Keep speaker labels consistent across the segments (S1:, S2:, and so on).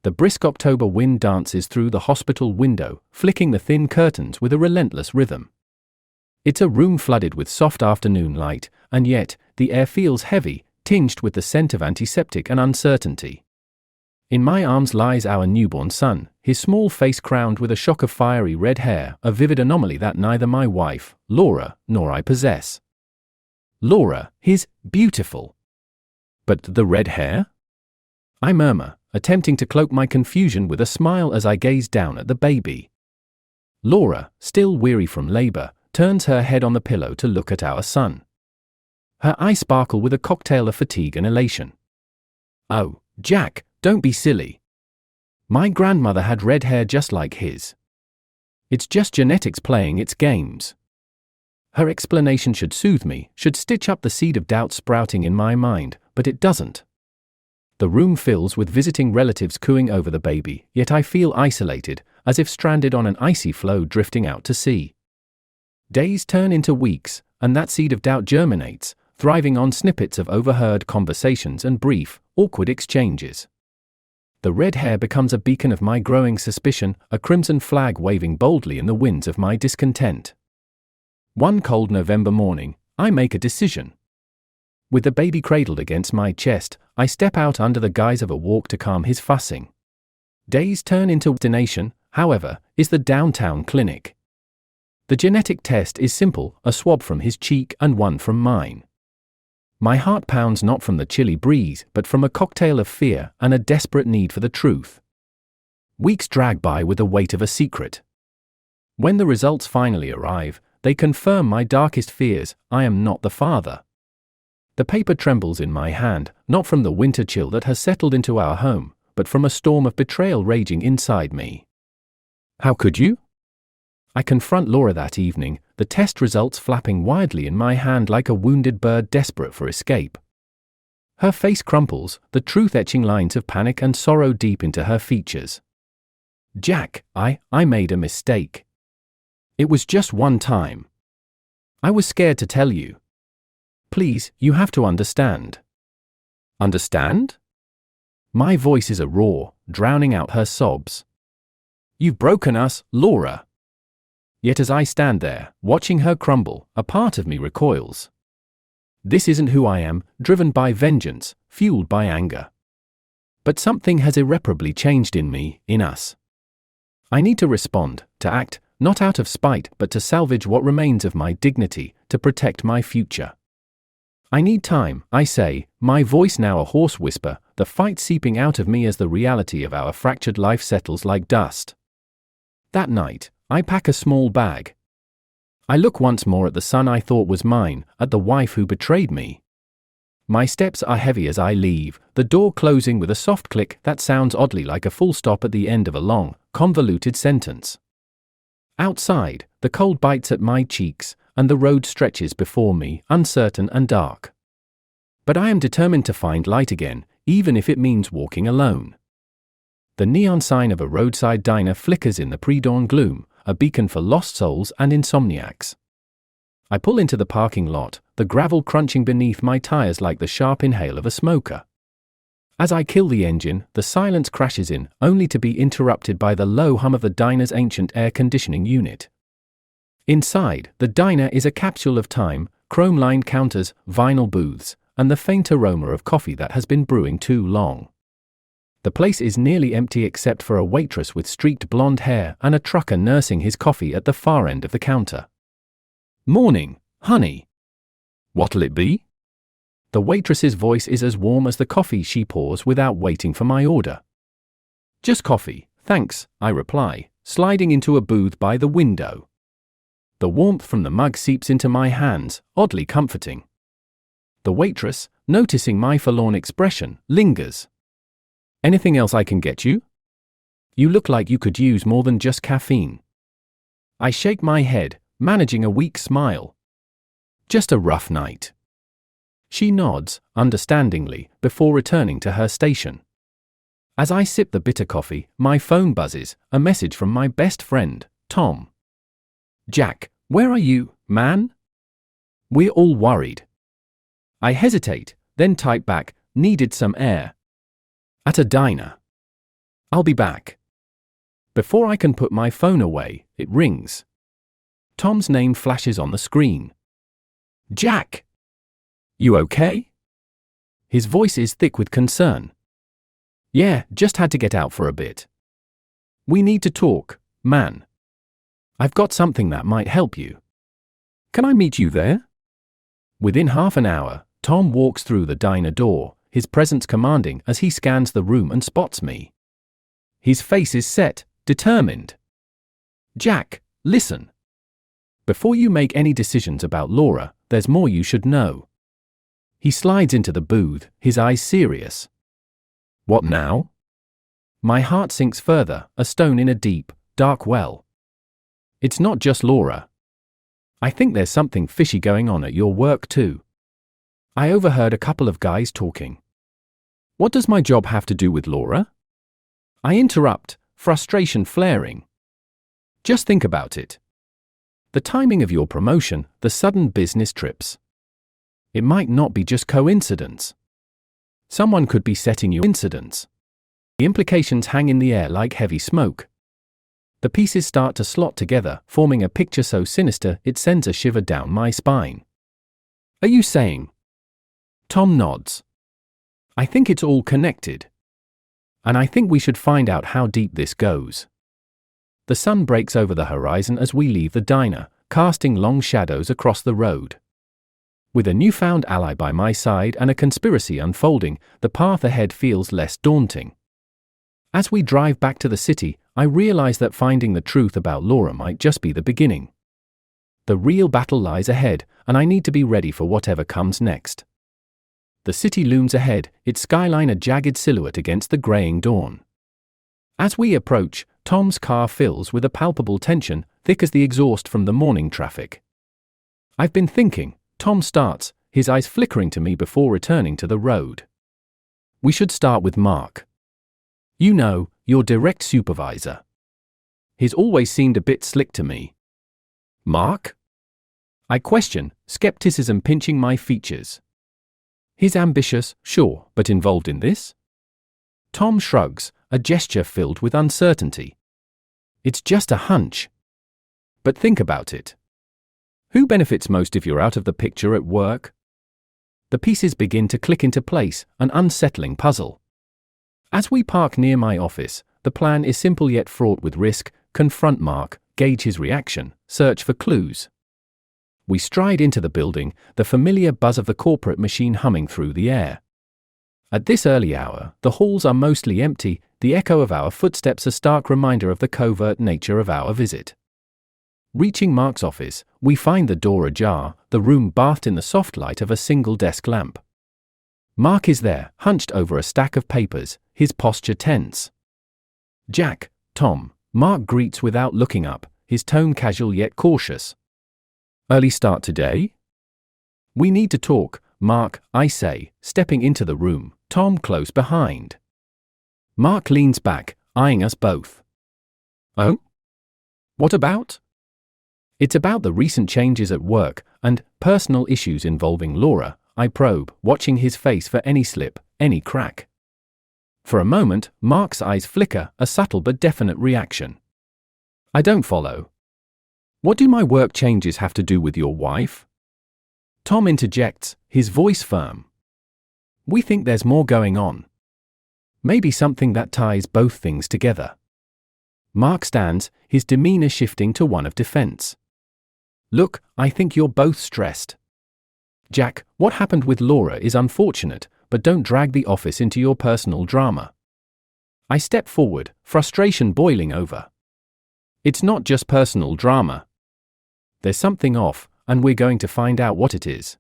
S1: The brisk October wind dances through the hospital window, flicking the thin curtains with a relentless rhythm. It's a room flooded with soft afternoon light, and yet, the air feels heavy, tinged with the scent of antiseptic and uncertainty. In my arms lies our newborn son, his small face crowned with a shock of fiery red hair, a vivid anomaly that neither my wife, Laura, nor I possess. Laura, his beautiful. But the red hair? I murmur, attempting to cloak my confusion with a smile as I gaze down at the baby. Laura, still weary from labor, turns her head on the pillow to look at our son. Her eyes sparkle with a cocktail of fatigue and elation. "Oh, Jack, don't be silly. My grandmother had red hair just like his. It's just genetics playing its games." Her explanation should soothe me, should stitch up the seed of doubt sprouting in my mind, but it doesn't. The room fills with visiting relatives cooing over the baby, yet I feel isolated, as if stranded on an icy floe drifting out to sea. Days turn into weeks, and that seed of doubt germinates, thriving on snippets of overheard conversations and brief, awkward exchanges. The red hair becomes a beacon of my growing suspicion, a crimson flag waving boldly in the winds of my discontent. One cold November morning, I make a decision. With the baby cradled against my chest, I step out under the guise of a walk to calm his fussing. Days turn into destination, however, is the downtown clinic. The genetic test is simple, a swab from his cheek and one from mine. My heart pounds not from the chilly breeze, but from a cocktail of fear and a desperate need for the truth. Weeks drag by with the weight of a secret. When the results finally arrive, they confirm my darkest fears: I am not the father. The paper trembles in my hand, not from the winter chill that has settled into our home, but from a storm of betrayal raging inside me. "How could you?" I confront Laura that evening, the test results flapping wildly in my hand like a wounded bird desperate for escape. Her face crumples, the truth etching lines of panic and sorrow deep into her features. "Jack, I made a mistake. It was just one time. I was scared to tell you. Please, you have to understand." "Understand?" My voice is a roar, drowning out her sobs. "You've broken us, Laura." Yet as I stand there, watching her crumble, a part of me recoils. This isn't who I am, driven by vengeance, fueled by anger. But something has irreparably changed in me, in us. I need to respond, to act, not out of spite, but to salvage what remains of my dignity, to protect my future. I need time, I say, my voice now a hoarse whisper, the fight seeping out of me as the reality of our fractured life settles like dust. That night, I pack a small bag. I look once more at the son I thought was mine, at the wife who betrayed me. My steps are heavy as I leave, the door closing with a soft click that sounds oddly like a full stop at the end of a long, convoluted sentence. Outside, the cold bites at my cheeks, and the road stretches before me, uncertain and dark. But I am determined to find light again, even if it means walking alone. The neon sign of a roadside diner flickers in the pre-dawn gloom, a beacon for lost souls and insomniacs. I pull into the parking lot, the gravel crunching beneath my tires like the sharp inhale of a smoker. As I kill the engine, the silence crashes in, only to be interrupted by the low hum of the diner's ancient air conditioning unit. Inside, the diner is a capsule of time, chrome-lined counters, vinyl booths, and the faint aroma of coffee that has been brewing too long. The place is nearly empty except for a waitress with streaked blonde hair and a trucker nursing his coffee at the far end of the counter. "Morning, honey. What'll it be?" The waitress's voice is as warm as the coffee she pours without waiting for my order. "Just coffee, thanks," I reply, sliding into a booth by the window. The warmth from the mug seeps into my hands, oddly comforting. The waitress, noticing my forlorn expression, lingers. "Anything else I can get you? You look like you could use more than just caffeine." I shake my head, managing a weak smile. "Just a rough night." She nods, understandingly, before returning to her station. As I sip the bitter coffee, my phone buzzes, a message from my best friend, Tom. "Jack, where are you, man? We're all worried." I hesitate, then type back, "Needed some air." "At a diner." I'll be back. Before I can put my phone away, it rings. Tom's name flashes on the screen. Jack! You okay? His voice is thick with concern. Yeah, just had to get out for a bit. We need to talk, man. I've got something that might help you. Can I meet you there? Within half an hour, Tom walks through the diner door, his presence commanding as he scans the room and spots me. His face is set, determined. Jack, listen. Before you make any decisions about Laura, there's more you should know. He slides into the booth, his eyes serious. What now? My heart sinks further, a stone in a deep, dark well. It's not just Laura. I think there's something fishy going on at your work too. I overheard a couple of guys talking. What does my job have to do with Laura? I interrupt, frustration flaring. Just think about it. The timing of your promotion, the sudden business trips. It might not be just coincidence. Someone could be setting you incidents. The implications hang in the air like heavy smoke. The pieces start to slot together, forming a picture so sinister it sends a shiver down my spine. Are you saying? Tom nods. I think it's all connected. And I think we should find out how deep this goes. The sun breaks over the horizon as we leave the diner, casting long shadows across the road. With a newfound ally by my side and a conspiracy unfolding, the path ahead feels less daunting. As we drive back to the city, I realize that finding the truth about Laura might just be the beginning. The real battle lies ahead, and I need to be ready for whatever comes next. The city looms ahead, its skyline a jagged silhouette against the graying dawn. As we approach, Tom's car fills with a palpable tension, thick as the exhaust from the morning traffic. I've been thinking, Tom starts, his eyes flickering to me before returning to the road. We should start with Mark. You know, your direct supervisor. He's always seemed a bit slick to me. Mark? I question, skepticism pinching my features. He's ambitious, sure, but involved in this? Tom shrugs, a gesture filled with uncertainty. It's just a hunch. But think about it. Who benefits most if you're out of the picture at work? The pieces begin to click into place, an unsettling puzzle. As we park near my office, the plan is simple yet fraught with risk: confront Mark, gauge his reaction, search for clues. We stride into the building, the familiar buzz of the corporate machine humming through the air. At this early hour, the halls are mostly empty, the echo of our footsteps a stark reminder of the covert nature of our visit. Reaching Mark's office, we find the door ajar, the room bathed in the soft light of a single desk lamp. Mark is there, hunched over a stack of papers, his posture tense. Jack, Tom, Mark greets without looking up, his tone casual yet cautious. Early start today? We need to talk, Mark, I say, stepping into the room, Tom close behind. Mark leans back, eyeing us both. Oh? What about? It's about the recent changes at work and personal issues involving Laura, I probe, watching his face for any slip, any crack. For a moment, Mark's eyes flicker, a subtle but definite reaction. I don't follow. What do my work changes have to do with your wife? Tom interjects, his voice firm. We think there's more going on. Maybe something that ties both things together. Mark stands, his demeanor shifting to one of defense. Look, I think you're both stressed. Jack, what happened with Laura is unfortunate, but don't drag the office into your personal drama. I step forward, frustration boiling over. It's not just personal drama. There's something off, and we're going to find out what it is.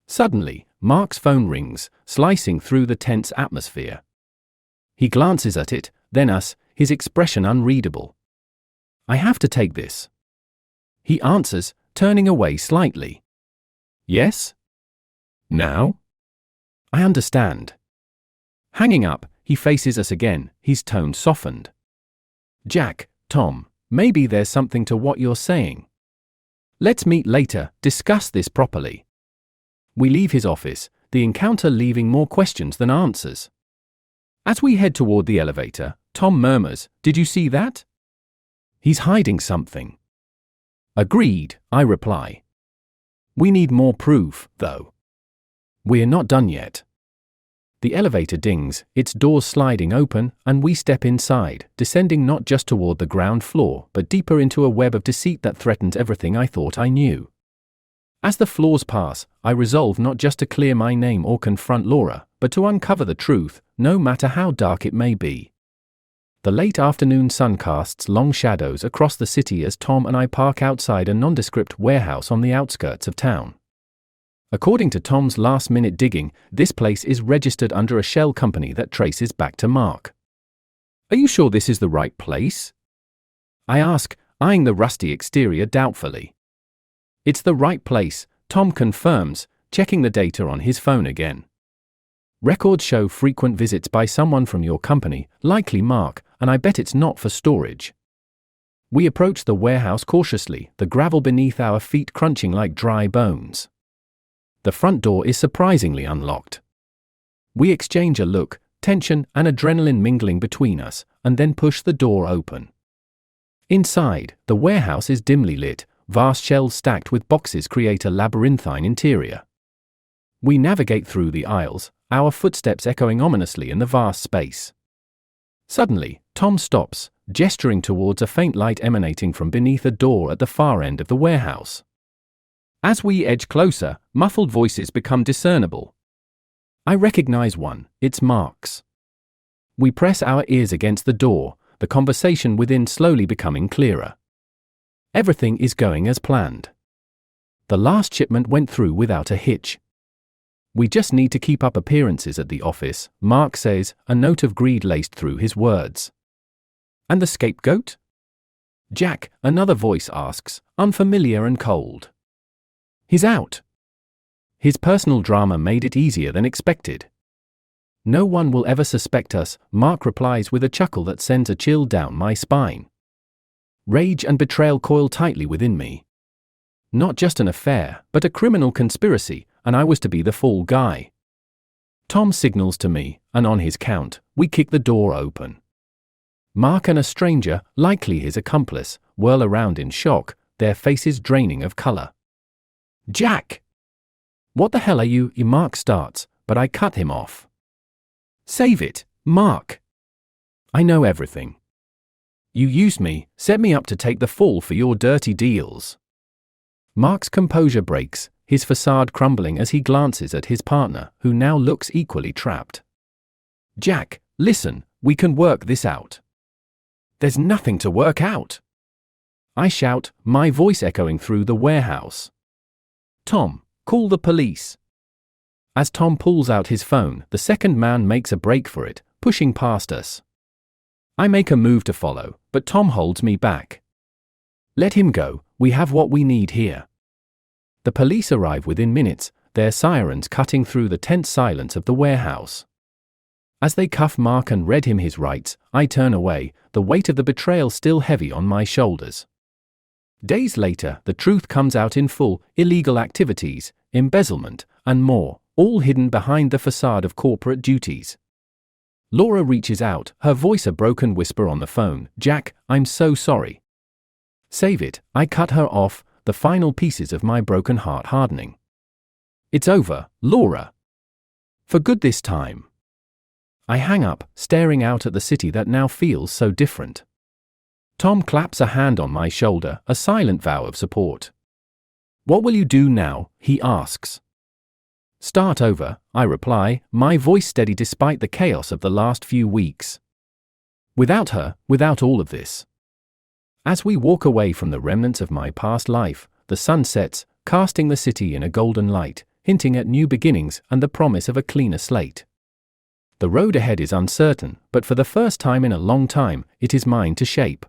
S1: Suddenly, Mark's phone rings, slicing through the tense atmosphere. He glances at it, then us, his expression unreadable. I have to take this. He answers, turning away slightly. Yes? Now? I understand. Hanging up, he faces us again, his tone softened. Jack, Tom, maybe there's something to what you're saying. Let's meet later, discuss this properly. We leave his office, the encounter leaving more questions than answers. As we head toward the elevator, Tom murmurs, "Did you see that?" He's hiding something. Agreed, I reply. We need more proof, though. We're not done yet. The elevator dings, its doors sliding open, and we step inside, descending not just toward the ground floor, but deeper into a web of deceit that threatens everything I thought I knew. As the floors pass, I resolve not just to clear my name or confront Laura, but to uncover the truth, no matter how dark it may be. The late afternoon sun casts long shadows across the city as Tom and I park outside a nondescript warehouse on the outskirts of town. According to Tom's last-minute digging, this place is registered under a shell company that traces back to Mark. "Are you sure this is the right place?" I ask, eyeing the rusty exterior doubtfully. "It's the right place," Tom confirms, checking the data on his phone again. "Records show frequent visits by someone from your company, likely Mark, and I bet it's not for storage." We approach the warehouse cautiously, the gravel beneath our feet crunching like dry bones. The front door is surprisingly unlocked. We exchange a look, tension and adrenaline mingling between us, and then push the door open. Inside, the warehouse is dimly lit, vast shelves stacked with boxes create a labyrinthine interior. We navigate through the aisles, our footsteps echoing ominously in the vast space. Suddenly, Tom stops, gesturing towards a faint light emanating from beneath a door at the far end of the warehouse. As we edge closer, muffled voices become discernible. I recognize one, it's Mark's. We press our ears against the door, the conversation within slowly becoming clearer. Everything is going as planned. The last shipment went through without a hitch. "We just need to keep up appearances at the office," Mark says, a note of greed laced through his words. "And the scapegoat?" Jack, another voice asks, unfamiliar and cold. "He's out." His personal drama made it easier than expected. "No one will ever suspect us," Mark replies with a chuckle that sends a chill down my spine. Rage and betrayal coil tightly within me. Not just an affair, but a criminal conspiracy, and I was to be the fall guy. Tom signals to me, and on his count, we kick the door open. Mark and a stranger, likely his accomplice, whirl around in shock, their faces draining of color. "Jack!" "What the hell are you?" Mark starts, but I cut him off. "Save it, Mark. I know everything. You used me, set me up to take the fall for your dirty deals." Mark's composure breaks, his facade crumbling as he glances at his partner, who now looks equally trapped. "Jack, listen, we can work this out." "There's nothing to work out," I shout, my voice echoing through the warehouse. "Tom, call the police." As Tom pulls out his phone, the second man makes a break for it, pushing past us. I make a move to follow, but Tom holds me back. "Let him go, we have what we need here." The police arrive within minutes, their sirens cutting through the tense silence of the warehouse. As they cuff Mark and read him his rights, I turn away, the weight of the betrayal still heavy on my shoulders. Days later, the truth comes out in full: illegal activities, embezzlement, and more, all hidden behind the facade of corporate duties. Laura reaches out, her voice a broken whisper on the phone. "Jack, I'm so sorry." "Save it," I cut her off, the final pieces of my broken heart hardening. "It's over, Laura. For good this time." I hang up, staring out at the city that now feels so different. Tom claps a hand on my shoulder, a silent vow of support. "What will you do now?" he asks. "Start over," I reply, my voice steady despite the chaos of the last few weeks. Without her, without all of this. As we walk away from the remnants of my past life, the sun sets, casting the city in a golden light, hinting at new beginnings and the promise of a cleaner slate. The road ahead is uncertain, but for the first time in a long time, it is mine to shape.